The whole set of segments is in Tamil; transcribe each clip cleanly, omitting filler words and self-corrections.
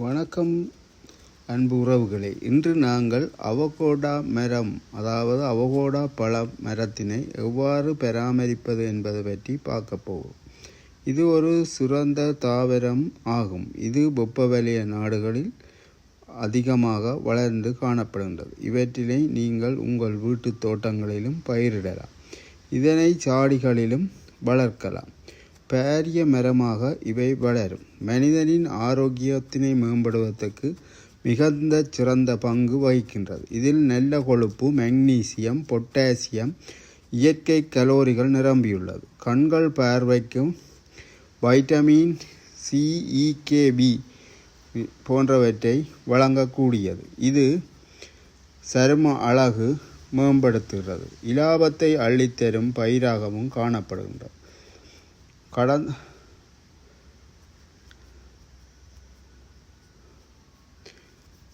வணக்கம் அன்பு உறவுகளே. இன்று நாங்கள் அவகோடா மரம், அதாவது அவகோடா பழ மரத்தினை எவ்வாறு பராமரிப்பது என்பது பற்றி பார்க்க போவோம். இது ஒரு சிறந்த தாவரம் ஆகும். இது வெப்பவலய நாடுகளில் அதிகமாக வளர்ந்து காணப்படுகின்றது. இவற்றினை நீங்கள் உங்கள் வீட்டு தோட்டங்களிலும் பயிரிடலாம். இதனை சாடிகளிலும் வளர்க்கலாம். பாரிய மரமாக இவை வளரும். மனிதனின் ஆரோக்கியத்தினை மேம்படுவதற்கு மிகுந்த சிறந்த பங்கு வகிக்கின்றது. இதில் நல்ல கொழுப்பு, மெக்னீசியம், பொட்டாசியம், இயற்கை கலோரிகள் நிரம்பியுள்ளது. கண்கள் பார்வைக்கும் வைட்டமின் சி, இ, போன்றவற்றை வழங்கக்கூடியது. இது சரும அழகு மேம்படுத்துகிறது. இலாபத்தை அள்ளித்தரும் பயிராகவும் காணப்படுகின்றது.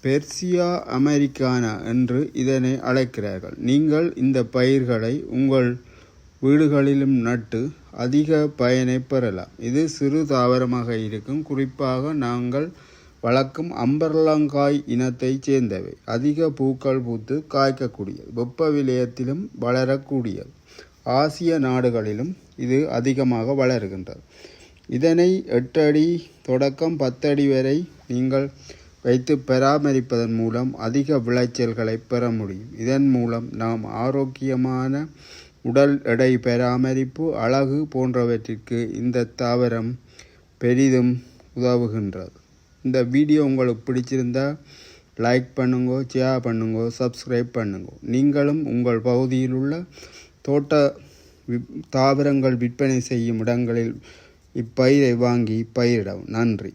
பெர்சியா அமெரிக்கானா என்று இதனை அழைக்கிறார்கள். நீங்கள் இந்த பயிர்களை உங்கள் வீடுகளிலும் நட்டு அதிக பயனை பெறலாம். இது சிறு தாவரமாக இருக்கும். குறிப்பாக நாங்கள் வளர்க்கும் அம்பர்லங்காய் இனத்தை சேர்ந்தவை. அதிக பூக்கள் பூத்து காய்க்கக்கூடியது. வெப்ப விலையத்திலும் வளரக்கூடியது. ஆசிய நாடுகளிலும் இது அதிகமாக வளர்கின்றது. இதனை 8 அடி தொடக்கம் 10 அடி வரை நீங்கள் வைத்து பராமரிப்பதன் மூலம் அதிக விளைச்சல்களை பெற முடியும். இதன் மூலம் நாம் ஆரோக்கியமான உடல் எடை பராமரிப்பு, அழகு போன்றவற்றிற்கு இந்த தாவரம் பெரிதும் உதவுகின்றது. இந்த வீடியோ உங்களுக்கு பிடிச்சிருந்தா லைக் பண்ணுங்க, ஷேர் பண்ணுங்க, சப்ஸ்கிரைப் பண்ணுங்க. நீங்களும் உங்கள் பகுதியில் உள்ள தோட்ட தாவரங்கள் விற்பனை செய்யும் இடங்களில் இப்பயிரை வாங்கி பயிரிடவும். நன்றி.